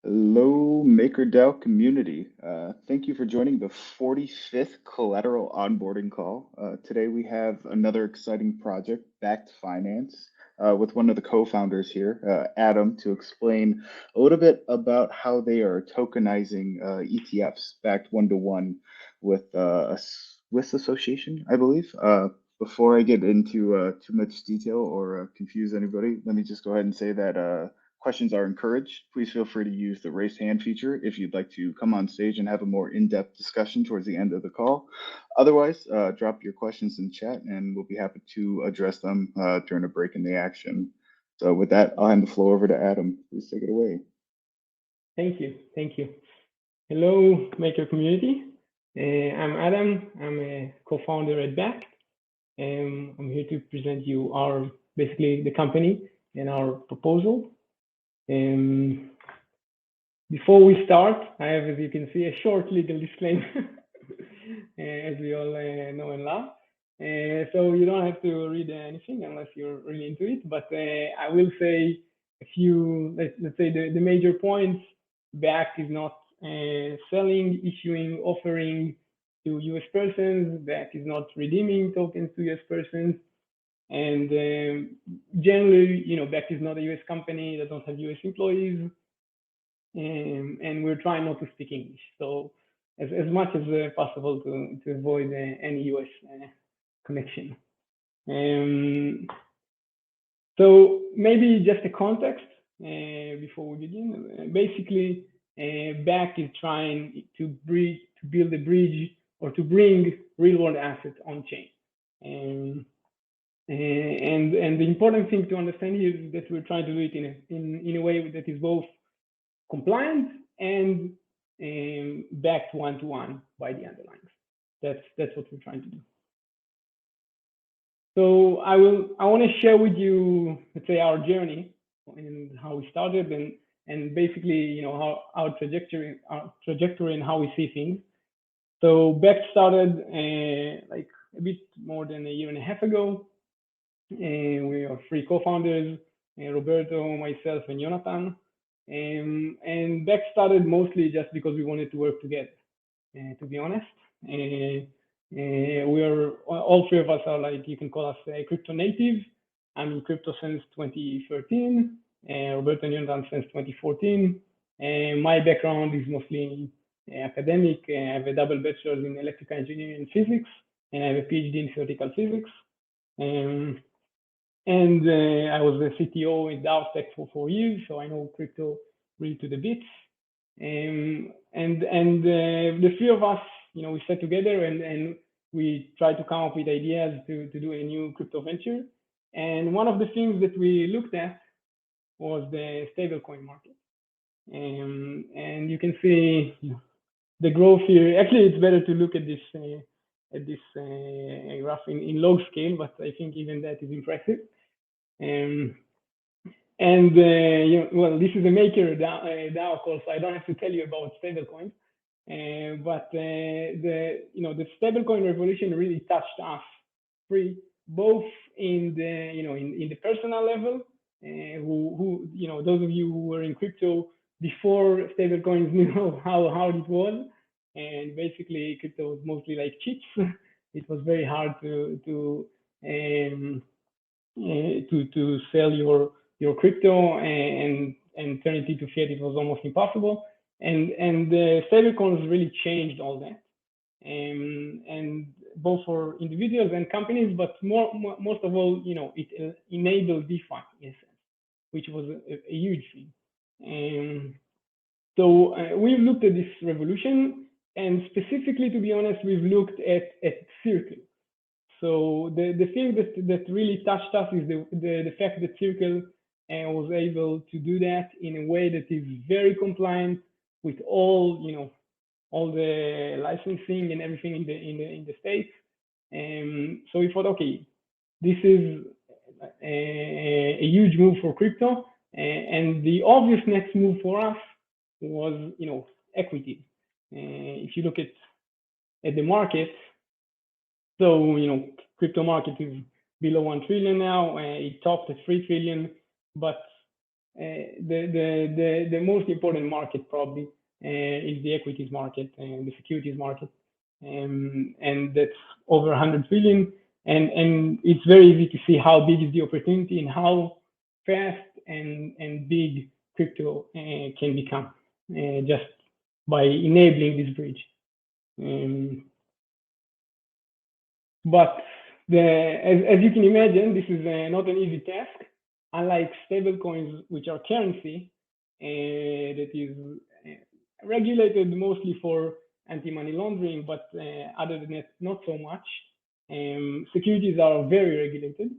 Hello, MakerDAO community. Thank you for joining the 45th Collateral onboarding call. Today we have another exciting project, Backed Finance, with one of the co-founders here, Adam, to explain a little bit about how they are tokenizing ETFs backed one-to-one with a Swiss association, I believe. Before I get into too much detail or confuse anybody, let me just go ahead and say that questions are encouraged. Please feel free to use the raise hand feature if you'd like to come on stage and have a more in-depth discussion towards the end of the call. Otherwise, drop your questions in chat and we'll be happy to address them during a break in the action. So with that, I'll hand the floor over to Adam. Please take it away. Thank you. Thank you. Hello, Maker community. I'm Adam. I'm a co-founder at Backed. I'm here to present you basically the company and our proposal. Before we start, I have, as you can see, a short legal disclaimer, as we all know and love. So you don't have to read anything unless you're really into it. But I will say a few, let's say the major points. Backed is not selling, issuing, offering to US persons. Backed is not redeeming tokens to US persons. And generally, Backed is not a US company that don't have US employees, and we're trying not to speak English. So as much as possible to avoid any US connection. So maybe just a context before we begin. Basically, Backed is trying to build a bridge or to bring real-world assets on chain. And the important thing to understand here is that we're trying to do it in a way that is both compliant and backed one-to-one by the underlyings. That's what we're trying to do. So I want to share with you, let's say, our journey and how we started and basically how our trajectory and how we see things. So Backed started like a bit more than a year and a half ago. We are three co-founders, Roberto, myself, and Jonathan. And Backed started mostly just because we wanted to work together, to be honest. We are, all three of us are like, you can call us crypto native. I'm in crypto since 2013, Roberto and Jonathan since 2014. My background is mostly academic. I have a double bachelor's in electrical engineering and physics, and I have a PhD in theoretical physics. And I was a CTO in DAO Tech for 4 years, so I know crypto really to the bits. And the three of us, we sat together and we tried to come up with ideas to do a new crypto venture. And one of the things that we looked at was the stablecoin market. And you can see the growth here. Actually, it's better to look at this graph in log scale, but I think even that is impressive. Well, this is a Maker DAO call, so I don't have to tell you about stablecoins. But the stablecoin revolution really touched us both in the in the personal level, who those of you who were in crypto before stablecoins knew how hard it was, and basically crypto was mostly like chips. It was very hard to sell your crypto and turn it into fiat. It was almost impossible. And the stablecoins really changed all that, and both for individuals and companies, but most of all, it enabled DeFi in a sense, which was a huge thing. So we've looked at this revolution, and specifically, to be honest, we've looked at Circle. So the thing that really touched us is the fact that Circle was able to do that in a way that is very compliant with all the licensing and everything in the States. So we thought, okay, this is a huge move for crypto, and the obvious next move for us was equity. If you look at the market, so crypto market is below 1 trillion now. It topped at 3 trillion, but the most important market probably is the equities market and the securities market, and that's over 100 trillion. And it's very easy to see how big is the opportunity and how fast and big crypto can become just by enabling this bridge. But as you can imagine, this is not an easy task. Unlike stablecoins, which are currency that is regulated mostly for anti-money laundering, but other than that, not so much. Securities are very regulated.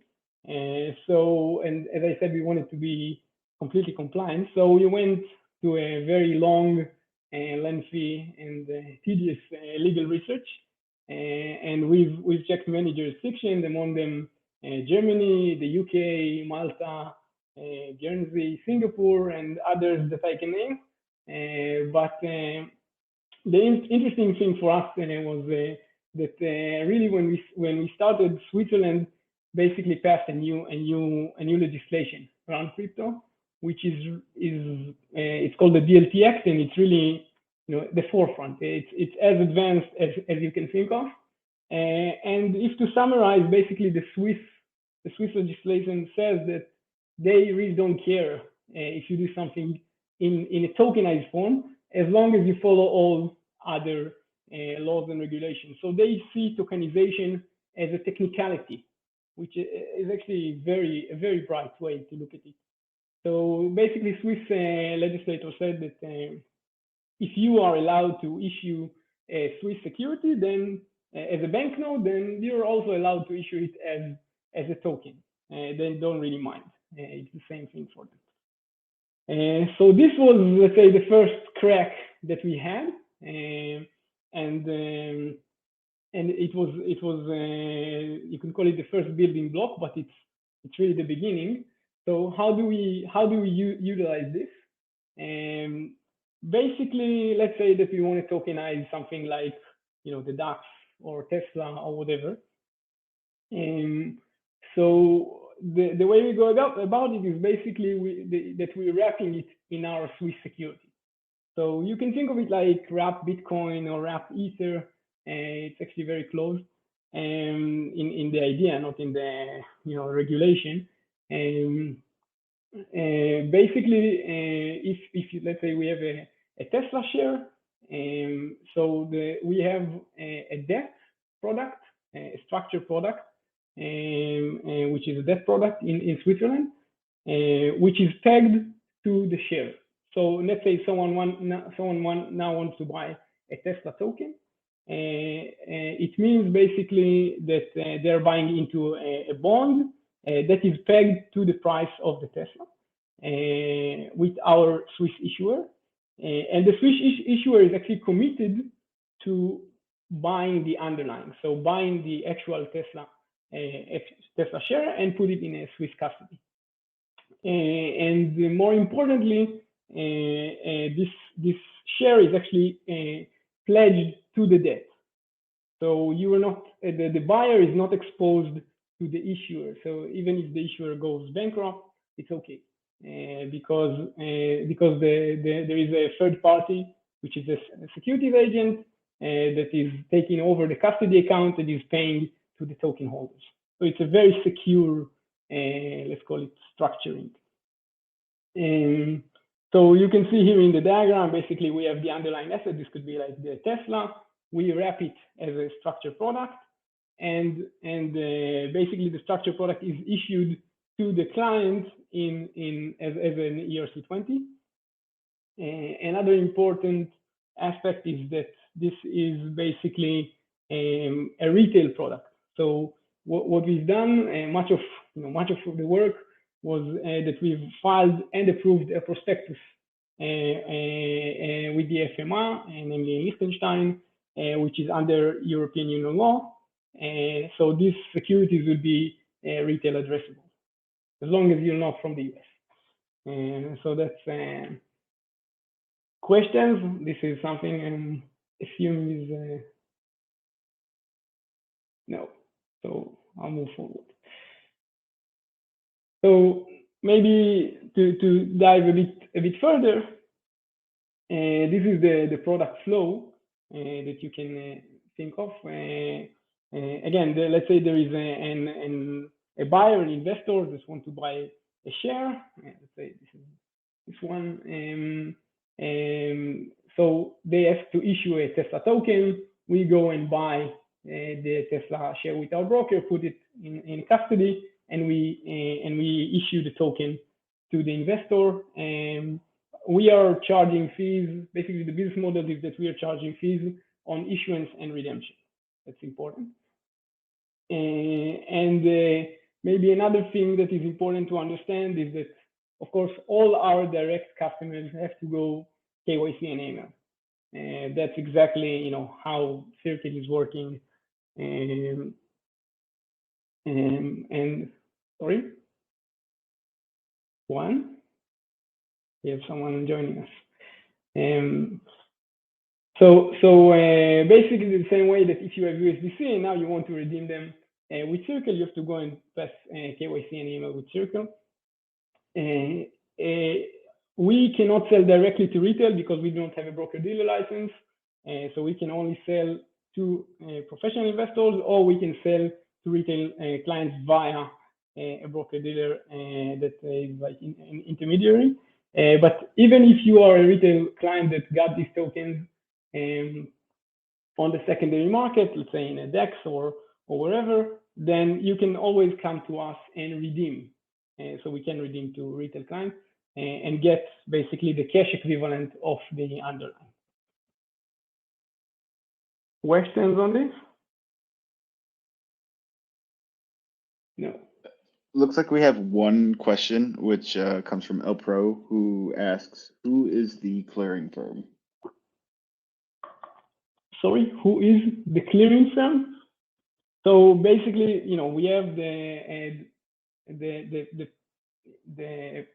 And as I said, we wanted to be completely compliant. So we went to a very long, lengthy, and tedious legal research. And we've checked many jurisdictions, among them Germany, the UK, Malta, Guernsey, Singapore, and others that I can name. But the interesting thing for us was that really when we started, Switzerland basically passed a new legislation around crypto, which is it's called the DLT Act, and it's really the forefront. It's as advanced as you can think of. And if to summarize, basically the Swiss legislation says that they really don't care if you do something in a tokenized form, as long as you follow all other laws and regulations. So they see tokenization as a technicality, which is actually a very bright way to look at it. So basically, Swiss legislator said that if you are allowed to issue a Swiss security, then as a banknote, then you're also allowed to issue it as a token. They don't really mind. It's the same thing for them. So this was, let's say, the first crack that we had, and it was you can call it the first building block, but it's really the beginning. So how do we utilize this? Basically, let's say that we want to tokenize something like the DAX or Tesla or whatever. So the way we go about it is basically that we're wrapping it in our Swiss security. So you can think of it like wrap Bitcoin or wrap Ether. It's actually very close in the idea, not in the regulation. Basically, if let's say we have a Tesla share, so we have a debt product, a structured product, which is a debt product in Switzerland, which is pegged to the share. So let's say someone now wants to buy a Tesla token. It means basically that they're buying into a bond that is pegged to the price of the Tesla with our Swiss issuer. And the Swiss issuer is actually committed to buying the underlying, so buying the actual Tesla share and put it in a Swiss custody. And more importantly, this share is actually pledged to the debt. So you are not the buyer is not exposed to the issuer. So even if the issuer goes bankrupt, it's okay because there is a third party, which is a securities agent that is taking over the custody account and is paying to the token holders. So it's a very secure, let's call it structuring. So you can see here in the diagram, basically we have the underlying asset. This could be like the Tesla. We wrap it as a structured product, and basically the structured product is issued to the client as an ERC20. Another important aspect is that this is basically a retail product. So what we've done, much of the work was that we've filed and approved a prospectus with the FMA, namely Liechtenstein, which is under European Union law. So these securities will be retail addressable, as long as you're not from the US. So that's questions. This is something I'm assuming is no. So I'll move forward. So maybe to dive a bit further, this is the product flow that you can think of. Again, let's say there is a buyer, an investor that wants to buy a share. Let's say this one. So they have to issue a Tesla token. We go and buy the Tesla share with our broker, put it in custody, and we issue the token to the investor. We are charging fees. Basically, the business model is that we are charging fees on issuance and redemption. That's important. And maybe another thing that is important to understand is that, of course, all our direct customers have to go KYC and AML. That's exactly how Circle is working. And sorry, one. We have someone joining us. So basically the same way that if you have USDC and now you want to redeem them with Circle, you have to go and pass KYC and AML with Circle. We cannot sell directly to retail because we don't have a broker-dealer license. So we can only sell to professional investors, or we can sell to retail clients via a broker-dealer that is like an intermediary. But even if you are a retail client that got these tokens on the secondary market, let's say in a DEX or wherever, then you can always come to us and redeem. So we can redeem to retail clients and get basically the cash equivalent of the underlying. Questions on this? No. Looks like we have one question, which comes from El Pro, who asks, who is the clearing firm? Sorry, who is the clearing firm? So basically, we have the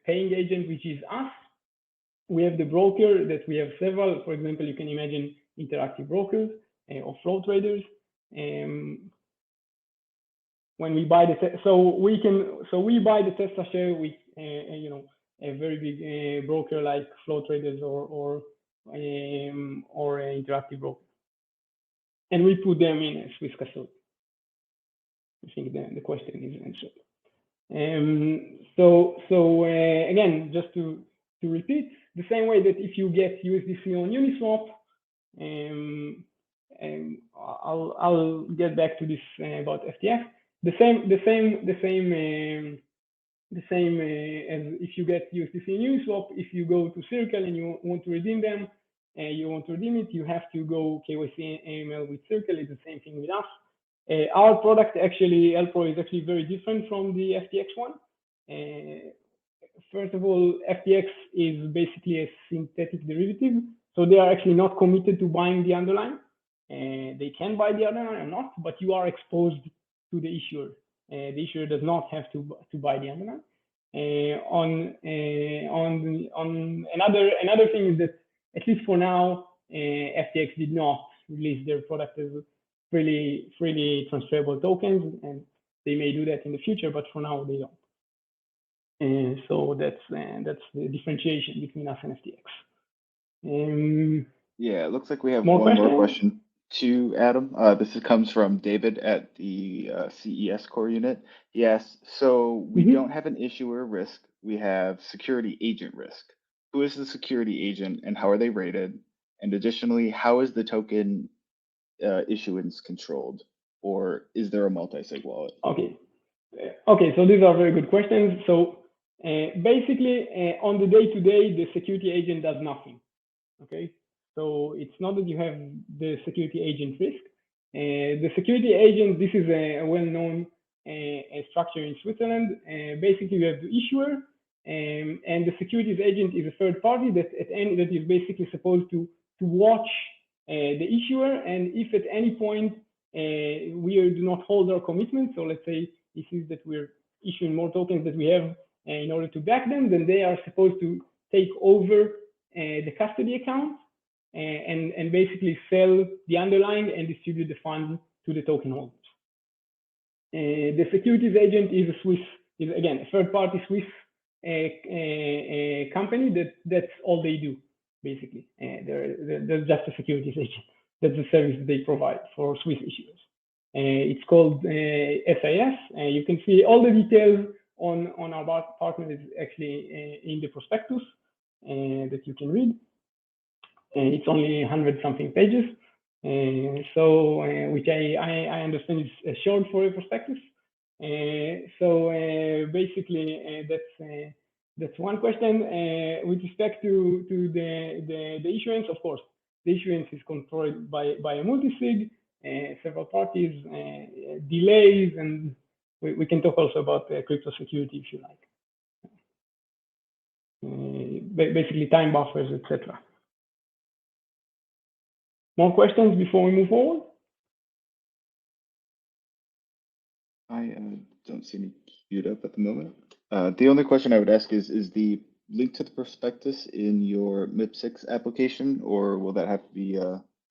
paying agent, which is us. We have the broker that we have several. For example, you can imagine interactive brokers or flow traders. When we buy we buy the Tesla share with a very big broker like flow traders or an interactive broker, and we put them in a Swiss custody. I think the question is answered. So again, just to repeat, the same way that if you get USDC on Uniswap, I'll get back to this about FTX. The same as if you get USDC in Uniswap, if you go to Circle and you want to redeem them, you have to go KYC and AML with Circle. It's the same thing with us. Our product actually, Elpro, is actually very different from the FTX one. First of all, FTX is basically a synthetic derivative, so they are actually not committed to buying the underlying. They can buy the underlying or not, but you are exposed to the issuer. The issuer does not have to buy the underlying. Another thing is that, at least for now, FTX did not release their product as freely transferable tokens, and they may do that in the future, but for now they don't. So that's the differentiation between us and FTX. Yeah, it looks like we have one more question to Adam. This comes from David at the CES core unit. He asks, so we don't have an issuer risk, we have security agent risk. Who is the security agent and how are they rated? And additionally, how is the token issuance controlled? Or is there a multi-sig wallet? Okay, so these are very good questions. So basically, on the day-to-day, the security agent does nothing. Okay, so it's not that you have the security agent risk. The security agent, this is a well-known structure in Switzerland. Basically, you have the issuer, and the securities agent is a third party that is basically supposed to watch the issuer. And if at any point we do not hold our commitment, so let's say this is that we're issuing more tokens that we have in order to back them, then they are supposed to take over the custody account and basically sell the underlying and distribute the fund to the token holders. The securities agent is again a third-party Swiss a company that's all they do, basically. They're just a securities agent. That's the service they provide for Swiss issuers. It's called SIS. You can see all the details on our partner is actually in the prospectus that you can read. It's only 100-something pages, which I understand is short for a prospectus. Basically, that's one question. With respect to the issuance, of course, the issuance is controlled by a multi-sig, several parties, delays, and we can talk also about crypto security if you like. Basically, time buffers, etc. More questions before we move forward? I don't see any queued up at the moment. The only question I would ask is the link to the prospectus in your MIP6 application, or will that have to be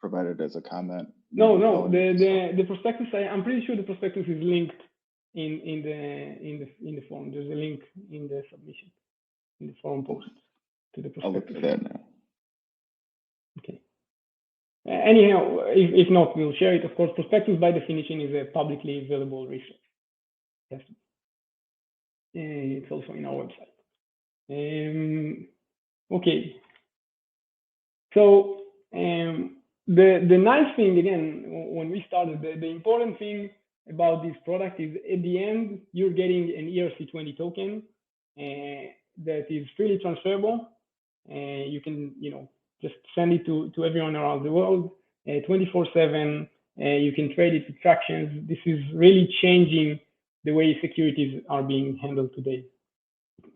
provided as a comment? No. The prospectus. I'm pretty sure the prospectus is linked in the form. There's a link in the submission, in the forum post to the prospectus. I'll look for that now. Okay. Anyhow, if not, we'll share it. Of course, prospectus by definition is a publicly available resource. Yes. It's also in our website. Okay. So the nice thing, again, when we started, the important thing about this product is at the end, you're getting an ERC20 token that is freely transferable. You can, just send it to everyone around the world, 24/7. You can trade it with fractions. This is really changing the way securities are being handled today.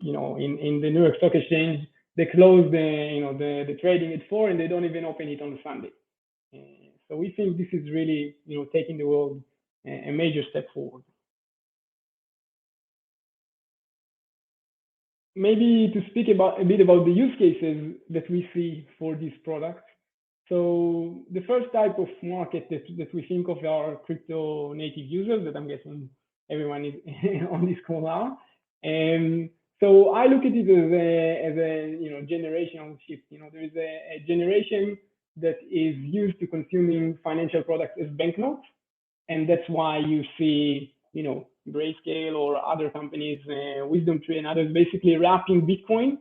In the New York Stock Exchange, they close the trading at 4 and they don't even open it on a Sunday. So we think this is really, taking the world a major step forward. Maybe to speak a bit about the use cases that we see for this product. So the first type of market that we think of are crypto native users, that I'm guessing everyone is on this call now. And so I look at it as a generational shift. There is a generation that is used to consuming financial products as banknotes, and that's why you see Grayscale or other companies, WisdomTree and others, basically wrapping Bitcoin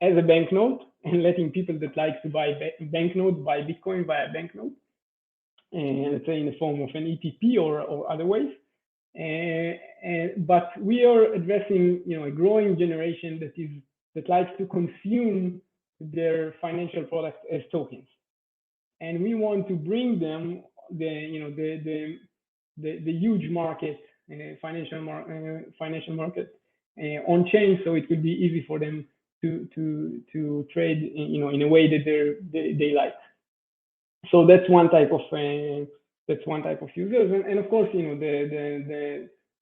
as a banknote and letting people that like to buy banknotes buy Bitcoin via banknote, let's say in the form of an ETP or other ways. But we are addressing a growing generation that likes to consume their financial products as tokens, and we want to bring them the huge market, financial market on chain, so it would be easy for them to trade in a way that they like. So that's one type of users, and of course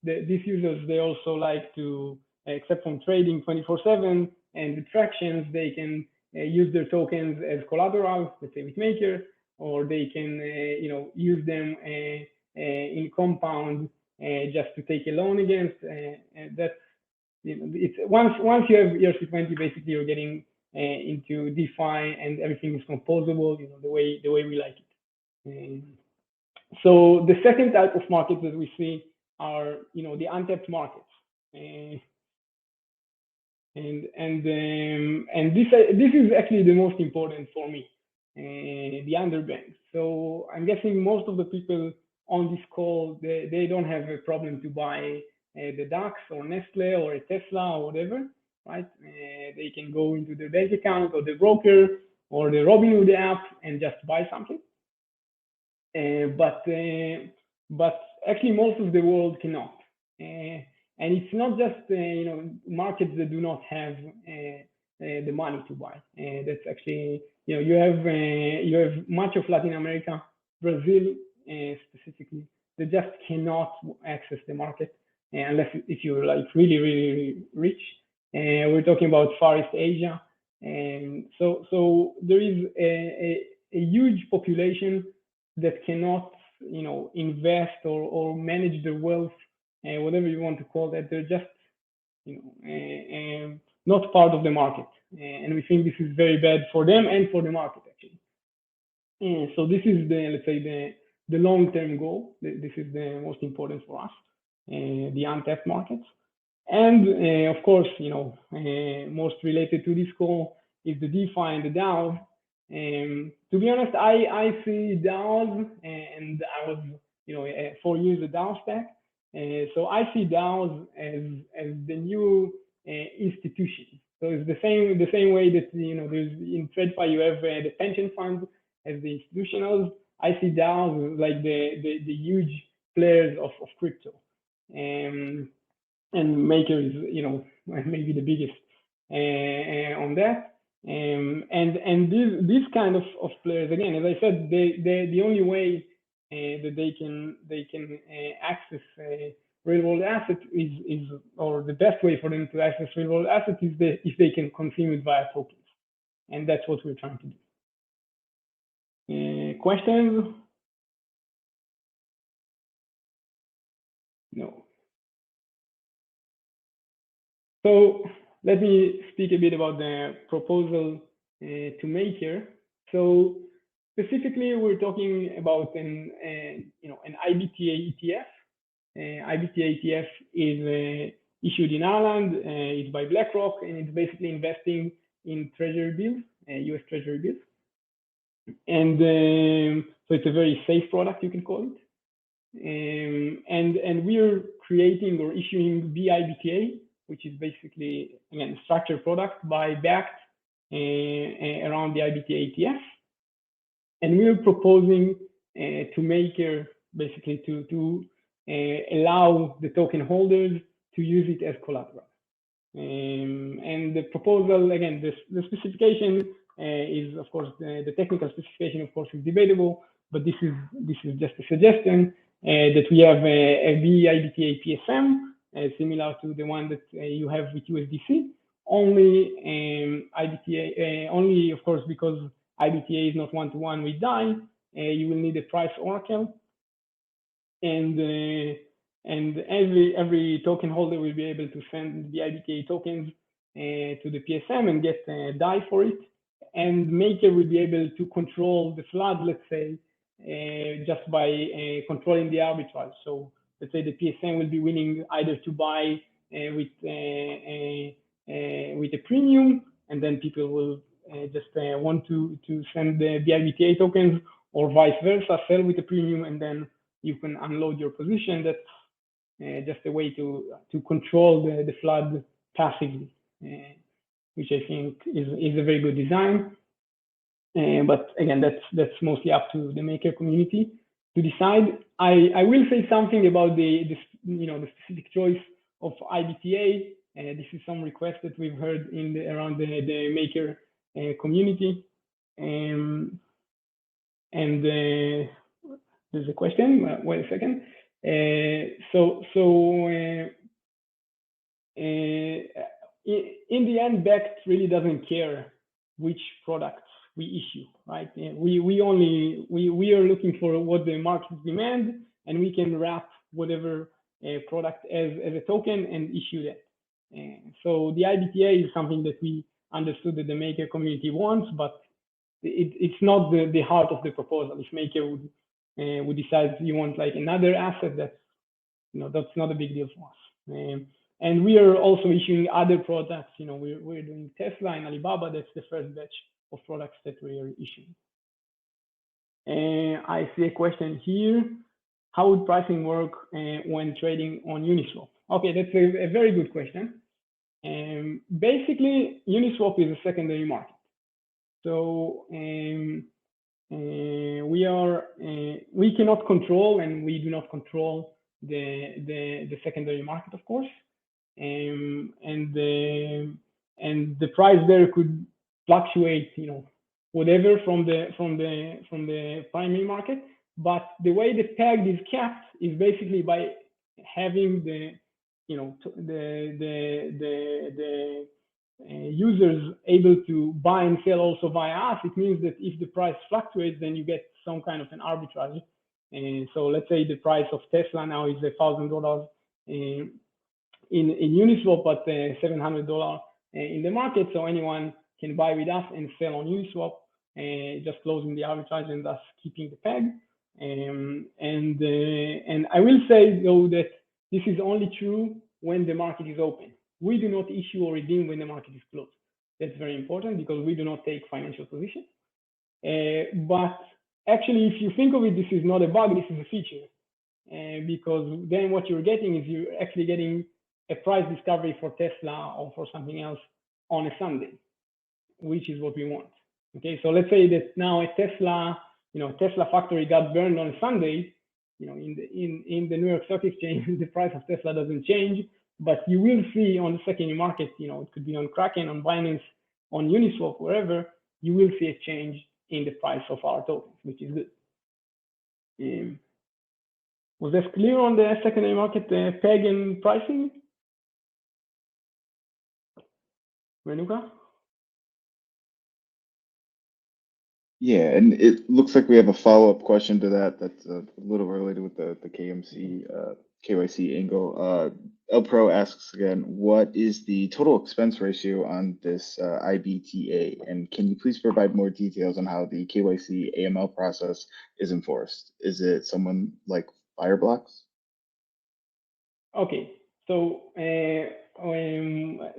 these users, they also like to, except from trading 24/7 and with fractions, they can use their tokens as collateral, let's say with Maker, or they can use them in compound just to take a loan against. And that's it's once you have ERC20, basically you're getting into DeFi and everything is composable, the way we like it. So the second type of market that we see are the untapped markets, and this is actually the most important for me, the underbanked. So I'm guessing most of the people on this call, they don't have a problem to buy the DAX or Nestle or a Tesla or whatever, right? They can go into their bank account or the broker or the Robinhood app and just buy something. But actually most of the world cannot. And it's not just markets that do not have the money to buy. That's actually you have much of Latin America, Brazil specifically, they just cannot access the market unless if you're like really, really rich. We're talking about Far East Asia, and so there is a huge population that cannot invest or manage their wealth, whatever you want to call that. They're just not part of the market. And we think this is very bad for them and for the market, actually. So this is the, let's say, the long-term goal. This is the most important for us, the Untest Markets. And of course, most related to this call is the DeFi and the DAOs. To be honest, I see DAOs, and I was, 4 years a DAO stack. So I see DAOs as the new institution. So it's the same way that there's in TradFi you have the pension funds as the institutionals. I see DAOs like the huge players of crypto, and Maker is maybe the biggest on that. And these kind of players, again, as I said, the only way that they can access real world assets is or the best way for them to access real world assets is if they can consume it via tokens, and that's what we're trying to do. Questions? No. So let me speak a bit about the proposal to Maker. So specifically, we're talking about an IBTA ETF. IBTA ETF is issued in Ireland. It's by BlackRock, and it's basically investing in treasury bills, US treasury bills. And so it's a very safe product, you can call it. And we're creating or issuing BIBTA, which is basically, again, a structured product backed around the IBTA ETF. And we're proposing to Maker basically to allow the token holders to use it as collateral. And the proposal, again, the specification is, of course, the technical specification, of course, is debatable, but this is just a suggestion that we have a BIBTA PSM, similar to the one that you have with USDC. Only IBTA, only, of course, because IBTA is not one-to-one with DAI, you will need a Price Oracle, and every token holder will be able to send the IBTA tokens to the PSM and get DAI for it. And Maker will be able to control the flood, let's say, just by controlling the arbitrage. So let's say the PSM will be willing either to buy with a premium, and then people will just want to send the IBTA tokens, or vice versa, sell with a premium, and then you can unload your position. That's just a way to control the flood passively, which I think is a very good design. But again, that's mostly up to the Maker community to decide. I will say something about the specific choice of IBTA. This is some requests that we've heard around the Maker community. And there's a question. Wait a second. In the end, Bakkt really doesn't care which products we issue, right? We are looking for what the market demand, and we can wrap whatever product as a token and issue that. So the IBTA is something that we understood that the Maker community wants, but it's not the heart of the proposal. If Maker would decide you want like another asset, that's not a big deal for us. And we are also issuing other products. We're doing Tesla and Alibaba. That's the first batch of products that we are issuing. I see a question here. How would pricing work when trading on Uniswap? Okay, that's a very good question. Basically, Uniswap is a secondary market. So we cannot control, and we do not control the secondary market, of course. And the price there could fluctuate, whatever from the primary market. But the way the peg is capped is basically by having the users able to buy and sell also via us. It means that if the price fluctuates, then you get some kind of an arbitrage. So let's say the price of Tesla now is $1,000 in Uniswap, but $700 in the market, so anyone can buy with us and sell on Uniswap, just closing the arbitrage and thus keeping the peg. And I will say though that this is only true when the market is open. We do not issue or redeem when the market is closed. That's very important because we do not take financial position. But actually, if you think of it, this is not a bug, this is a feature. Because then what you're getting is you're actually getting a price discovery for Tesla or for something else on a Sunday, which is what we want. Okay, so let's say that now a Tesla, Tesla factory got burned on a Sunday. In the New York Stock Exchange, the price of Tesla doesn't change, but you will see on the secondary market, it could be on Kraken, on Binance, on Uniswap, wherever, you will see a change in the price of our tokens, which is good. Was this clear on the secondary market peg and pricing? Renuka? Yeah, and it looks like we have a follow-up question to that that's a little related with the KYC angle. El Pro asks again, what is the total expense ratio on this IBTA? And can you please provide more details on how the KYC AML process is enforced? Is it someone like Fireblocks? Okay, so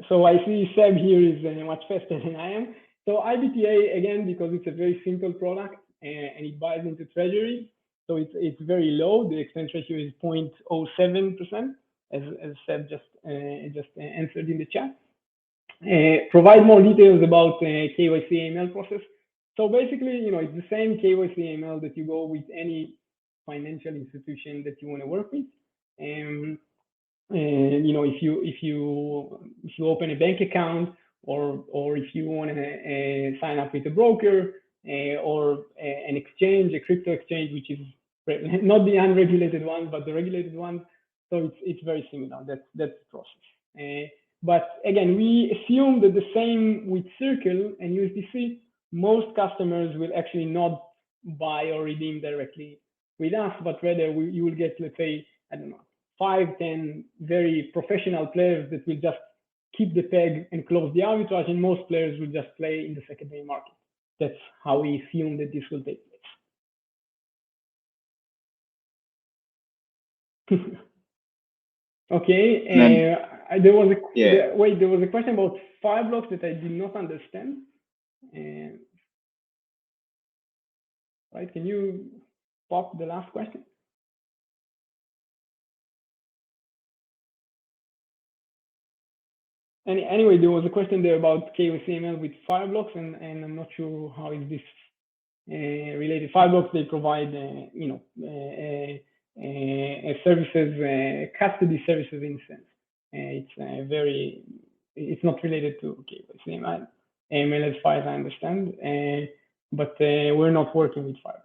so I see Seb here is much faster than I am. So IBTA, again, because it's a very simple product and it buys into treasury, so it's very low. The expense ratio is 0.07%, as Seb just answered in the chat. Provide more details about KYC AML process. So basically, it's the same KYC AML that you go with any financial institution that you want to work with. If you open a bank account, or if you want to sign up with a broker or an exchange, a crypto exchange, which is not the unregulated one, but the regulated one. So it's very similar. That's the process. But again, we assume that the same with Circle and USDC, most customers will actually not buy or redeem directly with us, but rather you will get, let's say, 5, 10 very professional players that will just keep the peg and close the arbitrage, and most players will just play in the secondary market. That's how we assume that this will take place. Okay, there was a question about Fireblocks that I did not understand. Right? Can you pop the last question? Anyway, there was a question there about KYC/AML with Fireblocks, and I'm not sure how is this related. Fireblocks, they provide, services, custody services in a sense. It's not related to KYC/AML as far as I understand, but we're not working with Fireblocks.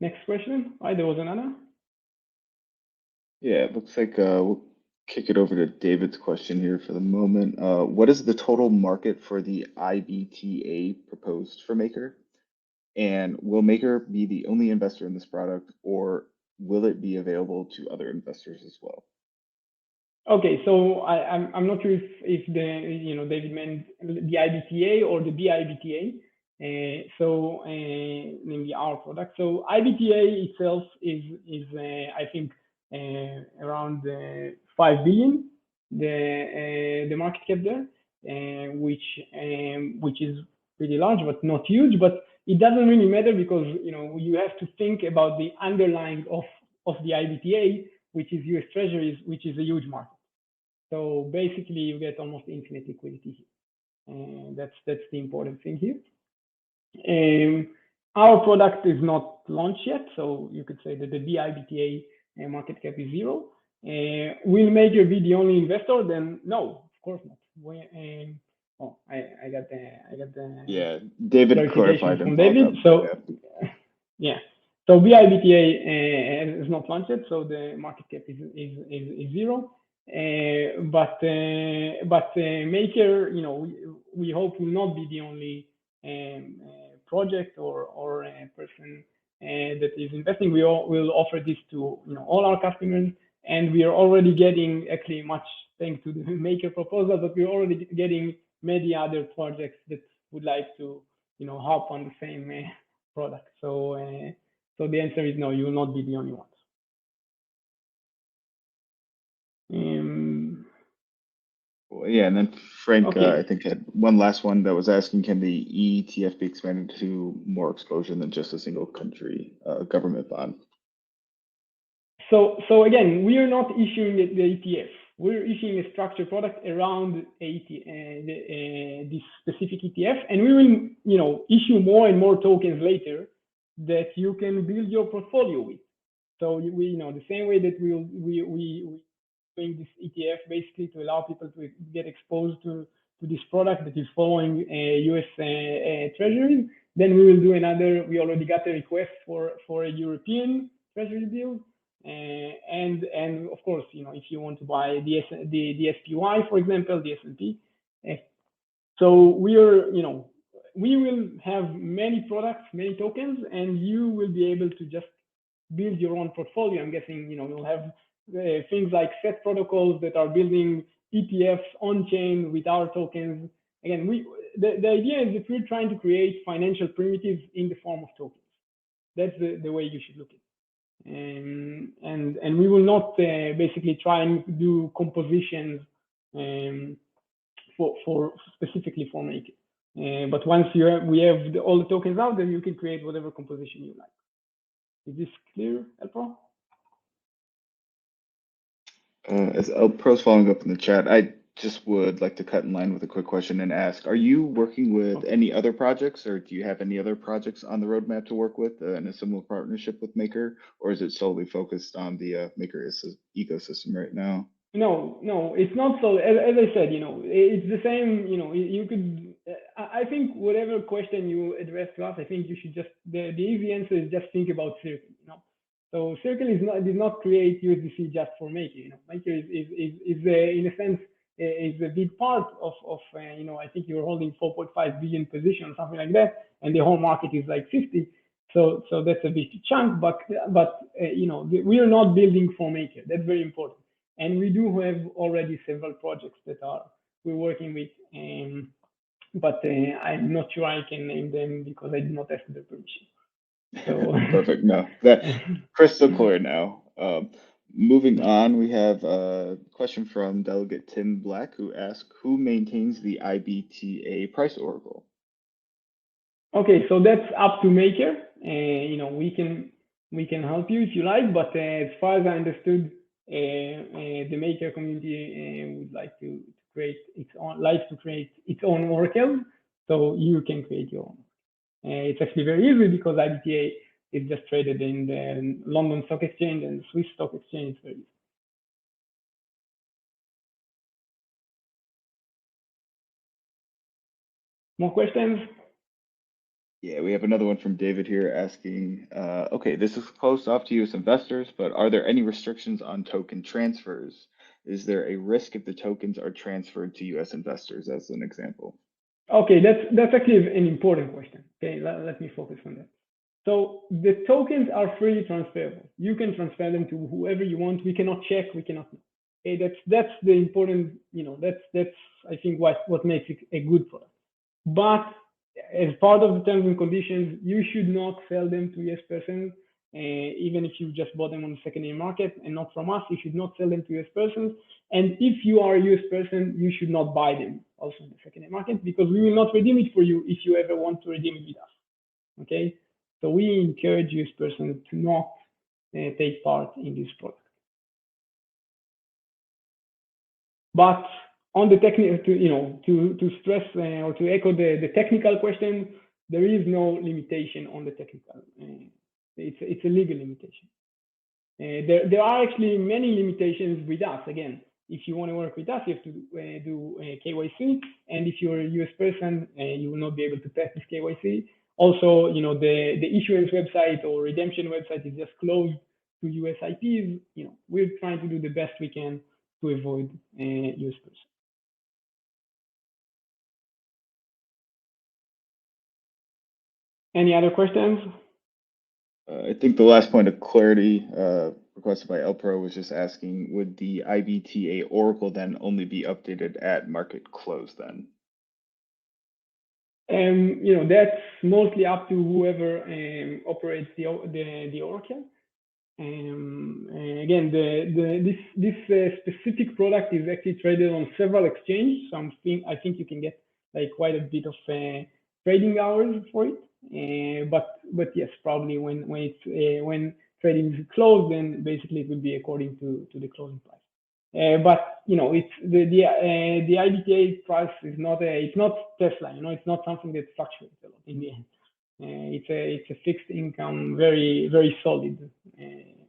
Next question. There was another. Yeah, it looks like we'll kick it over to David's question here for the moment. What is the total market for the IBTA proposed for Maker? And will Maker be the only investor in this product, or will it be available to other investors as well? Okay, so I'm not sure if David meant the IBTA or the BIBTA. Namely our product. So IBTA itself is I think around 5 billion, the market cap there, which is pretty large but not huge. But it doesn't really matter because you have to think about the underlying of the IBTA, which is US Treasuries, which is a huge market. So basically, you get almost infinite liquidity here. That's the important thing here. Our product is not launched yet, so you could say that the BIBTA market cap is 0. Will Maker be the only investor? Then no, of course not. I got the David clarified from David. So so BIBTA is not launched yet, so the market cap is 0. But Maker, we hope will not be the only project or a person that is investing, we will offer this to all our customers, and we are already getting, actually much thanks to the maker proposal, but we're already getting many other projects that would like to hop on the same product. So the answer is no, you will not be the only ones. Yeah, and then Frank, Okay. I think had one last one that was asking, can the ETF be expanded to more exposure than just a single country government bond? So again, we are not issuing the ETF. We're issuing a structured product around this specific ETF, and we will issue more and more tokens later that you can build your portfolio with. So the same way that we doing this ETF basically to allow people to get exposed to this product that is following US Treasury. Then we will do another. We already got a request for a European Treasury bill, and of course, if you want to buy the SPY, for example, the S&P. So we will have many products, many tokens, and you will be able to just build your own portfolio. I'm guessing you'll have things like set protocols that are building ETFs on chain with our tokens. Again, the idea is that we're trying to create financial primitives in the form of tokens. That's the way you should look at it. And we will not basically try and do compositions for specifically for making. But once we have all the tokens out, then you can create whatever composition you like. Is this clear, Elpro? As Elpro's following up in the chat, I just would like to cut in line with a quick question and ask, are you working with any other projects, or do you have any other projects on the roadmap to work with in a similar partnership with Maker, or is it solely focused on the Maker ecosystem right now? No, it's not so. As I said, it's the same. You could. I think whatever question you address to us, I think you should just the easy answer is just think about Circle. So Circle did not create USDC just for Maker. Maker is in a sense is a big part of I think you're holding 4.5 billion position or something like that, and the whole market is like 50. So that's a big chunk, but we are not building for Maker. That's very important. And we do have already several projects that we're working with, but I'm not sure I can name them because I did not ask their permission. So Perfect. No, that's crystal clear now. Moving on, we have a question from Delegate Tim Black, who asked, who maintains the IBTA Price Oracle? Okay, so that's up to Maker. We can help you if you like, but as far as I understood, the Maker community would like to create its own Oracle, so you can create your own. It's actually very easy because IBTA is just traded in the London Stock Exchange and Swiss Stock Exchange. It's very easy. More questions? Yeah, we have another one from David here asking, okay, this is closed off to US investors, but are there any restrictions on token transfers? Is there a risk if the tokens are transferred to US investors, as an example? Okay, that's actually an important question. Okay, let me focus on that. So the tokens are freely transferable. You can transfer them to whoever you want. We cannot check, we cannot know. Okay, that's the important, that's I think what makes it a good product. But as part of the terms and conditions, you should not sell them to US persons, even if you just bought them on the secondary market and not from us. You should not sell them to US persons. And if you are a US person, you should not buy them also in the secondary market, because we will not redeem it for you if you ever want to redeem it with us. Okay, so we encourage US persons to not take part in this product. But on the technical, to stress or to echo the technical question, there is no limitation on the technical. It's a legal limitation. There are actually many limitations with us. Again, if you want to work with us, you have to do KYC, and if you're a US person, you will not be able to pass this KYC. Also, the issuance website or redemption website is just closed to US IPs. We're trying to do the best we can to avoid US persons. Any other questions? I think the last point of clarity requested by Elpro was just asking, would the IBTA Oracle then only be updated at market close then? That's mostly up to whoever operates the Oracle. Again, this specific product is actually traded on several exchanges. So I think you can get like quite a bit of trading hours for it. But yes, probably when trading is closed, then basically it will be according to the closing price. But it's the IBTA price is not it's not Tesla. It's not something that fluctuates a lot in the end. It's a fixed income, very very solid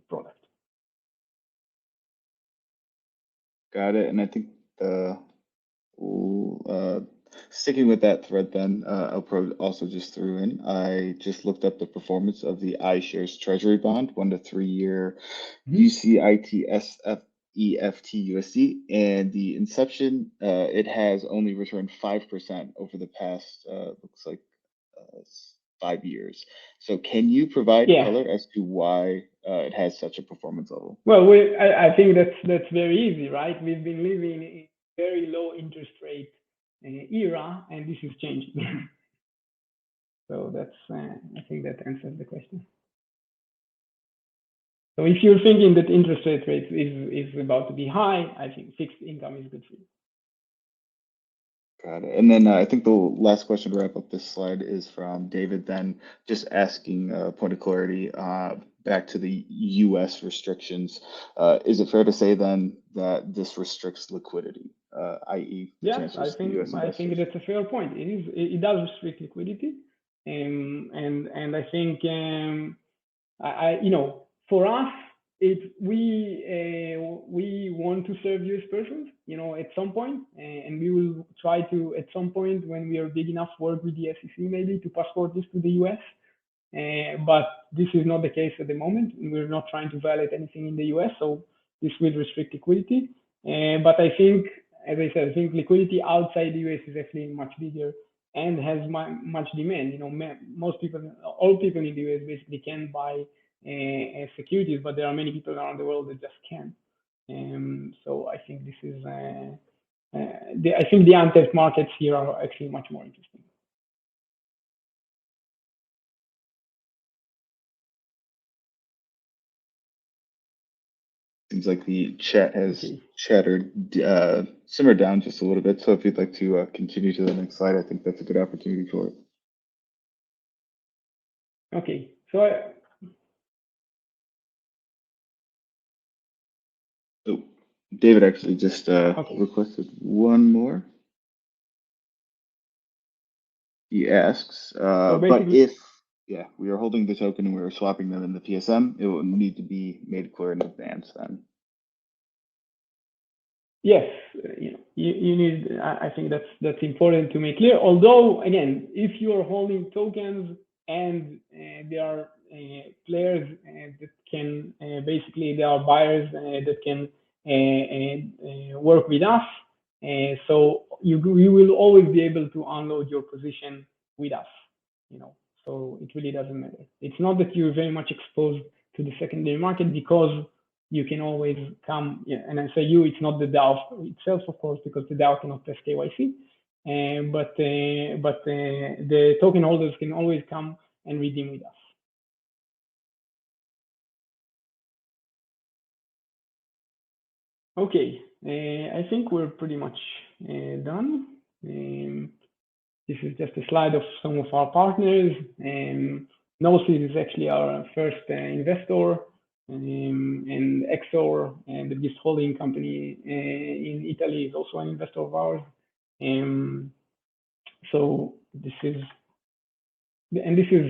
product. Got it. And I think sticking with that thread, then Elpro also just threw in. I just looked up the performance of the iShares Treasury bond, 1 to 3 year UCITS EFT USD, and the inception, it has only returned 5% over the past, looks like 5 years. So can you provide color as to why it has such a performance level? Well, I think that's very easy, right? We've been living in a very low interest rate era, and this is changing. So that's I think that answers the question. So if you're thinking that interest rate is about to be high, I think fixed income is good for you. Got it. And then I think the last question to wrap up this slide is from David, then just asking a point of clarity back to the US restrictions. Is it fair to say then that this restricts liquidity, i.e. Yes, I think that's a fair point. It does restrict liquidity. And I think for us, we want to serve US persons, at some point, and we will try to, at some point when we are big enough, work with the SEC maybe to passport this to the US. But this is not the case at the moment. We're not trying to violate anything in the US, so this will restrict liquidity. But I think, as I said, I think liquidity outside the US is actually much bigger and has much demand. Most people, all people in the US basically can buy securities, but there are many people around the world that just can't. So I think this is, I think the Untest markets here are actually much more interesting. Seems like the chat has simmered down just a little bit. So if you'd like to continue to the next slide, I think that's a good opportunity for it. Okay, so David actually just requested one more. He asks, but if we are holding the token and we are swapping them in the PSM, it will need to be made clear in advance then. Yes, you need. I think that's important to make clear. Although, again, if you are holding tokens and there are players that can basically, there are buyers that can work with us, so you will always be able to unload your position with us. So it really doesn't matter. It's not that you're very much exposed to the secondary market, because you can always come, and I say it's not the DAO itself, of course, because the DAO cannot test KYC, but the token holders can always come and redeem with us. Okay, I think we're pretty much done. This is just a slide of some of our partners. Noseed is actually our first investor, and Exor, and the biggest holding company in Italy, is also an investor of ours. So this is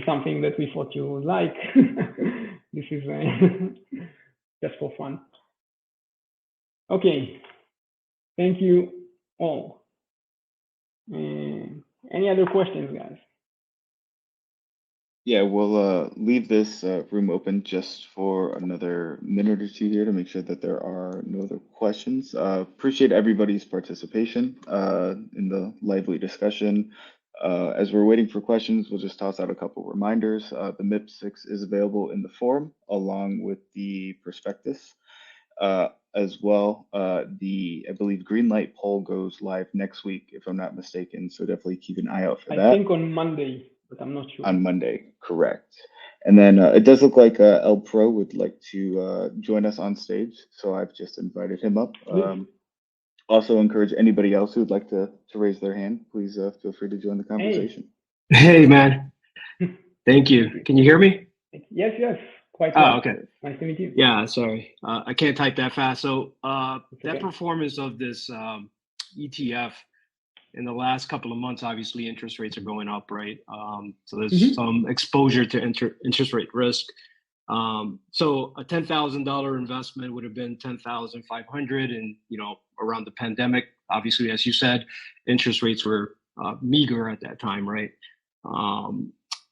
something that we thought you would like. This is just for fun. Okay, thank you all. Any other questions, guys? Yeah, we'll leave this room open just for another minute or two here to make sure that there are no other questions. Appreciate everybody's participation in the lively discussion. As we're waiting for questions, we'll just toss out a couple reminders. The MIP6 is available in the forum along with the prospectus. As well, I believe Greenlight poll goes live next week, if I'm not mistaken. So definitely keep an eye out for that. I think on Monday, but I'm not sure. On Monday, correct. And then it does look like El Pro would like to join us on stage, so I've just invited him up. Also encourage anybody else who would like to raise their hand. Please feel free to join the conversation. Hey man, thank you. Can you hear me? Yes, quite well. Oh, okay. Nice to meet you. Yeah, sorry, I can't type that fast. So that performance of this ETF in the last couple of months, obviously interest rates are going up, right? So there's some exposure to interest rate risk. So a $10,000 investment would have been $10,500, and around the pandemic, obviously, as you said, interest rates were meager at that time, right?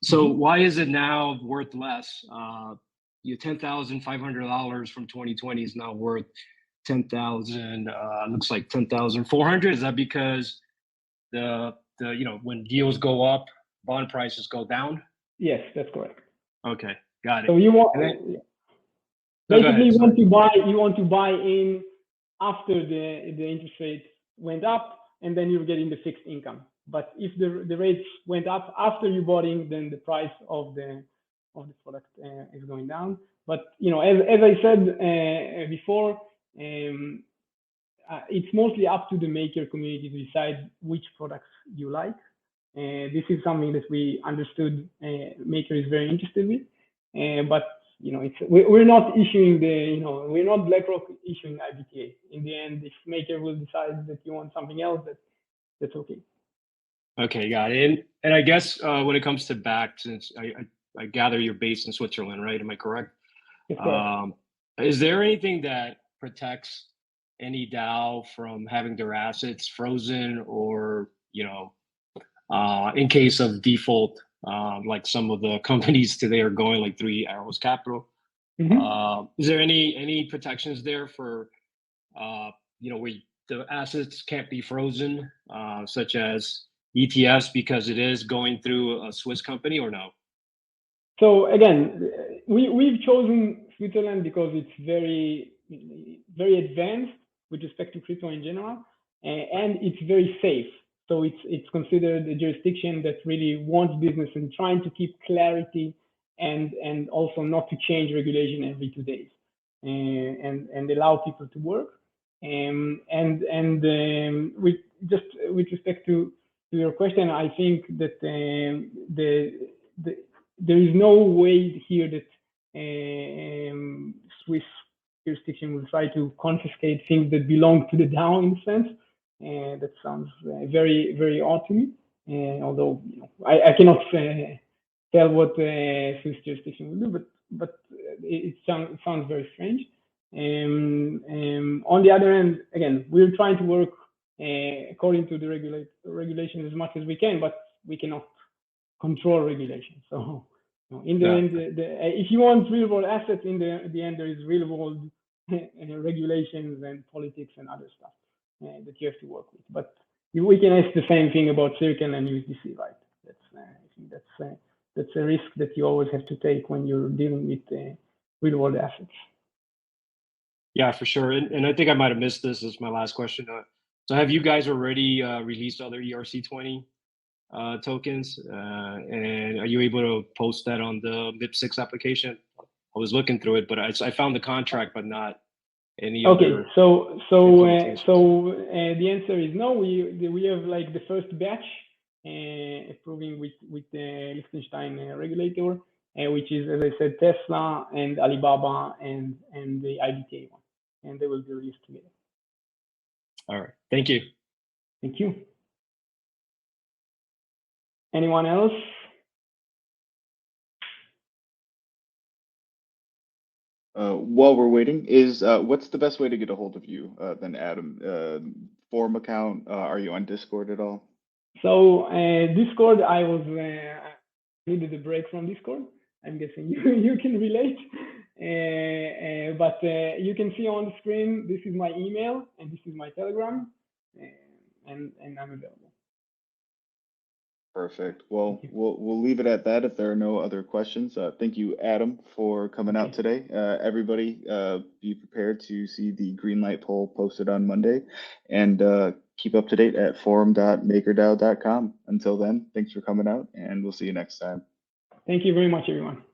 So why is it now worth less? Your $10,500 from 2020 is now worth $10,000. Looks like $10,400. Is that because the when deals go up, bond prices go down? Yes, that's correct. Okay, got it. So you want basically you want to buy in after the interest rate went up, and then you're getting the fixed income. But if the rates went up after you bought in, then the price of the product is going down. But as I said before, it's mostly up to the maker community to decide which products you like. This is something that we understood maker is very interested with, but we're not issuing we're not BlackRock issuing IBTA. In the end, if maker will decide that you want something else, that's okay. Okay, got it. And I guess when it comes to back, since I gather you're based in Switzerland, right? Am I correct? Yes, correct. Is there anything that protects any DAO from having their assets frozen, or in case of default, like some of the companies today are going, like Three Arrows Capital? Is there any protections there for where the assets can't be frozen, such as ETFs, because it is going through a Swiss company, or no? So again, we've chosen Switzerland because it's very, very advanced with respect to crypto in general, and it's very safe. So it's considered a jurisdiction that really wants business and trying to keep clarity and also not to change regulation every 2 days, and allow people to work. With respect to your question, I think that there is no way here that Swiss jurisdiction will try to confiscate things that belong to the DAO in a sense. That sounds very, very odd to me. Although I cannot tell what Swiss jurisdiction will do, but it sounds very strange. On the other hand, again, we're trying to work according to the regulation as much as we can, but we cannot control regulation. So in the end, if you want real world assets, in the end, there is real world regulations and politics and other stuff that you have to work with. But we can ask the same thing about Circle and USDC, right? I think that's a risk that you always have to take when you're dealing with real world assets. Yeah, for sure. And I think I might have missed this as my last question. So have you guys already released other ERC20 tokens? And are you able to post that on the MIP6 application? I was looking through it, but I found the contract, but not any other. Okay, so the answer is no. We have like the first batch approving with the Liechtenstein regulator, which is, as I said, Tesla and Alibaba and the IBTA one, and they will be released together. All right, thank you. Thank you. Anyone else? While we're waiting, what's the best way to get a hold of you then, Adam? Forum account? Are you on Discord at all? So Discord, I needed a break from Discord. I'm guessing you can relate. But you can see on the screen, this is my email and this is my Telegram, and I'm available. Perfect. Well, we'll leave it at that if there are no other questions. Thank you, Adam, for coming out today. Everybody, be prepared to see the Greenlight poll posted on Monday, and keep up to date at forum.makerdao.com. Until then, thanks for coming out, and we'll see you next time. Thank you very much, everyone.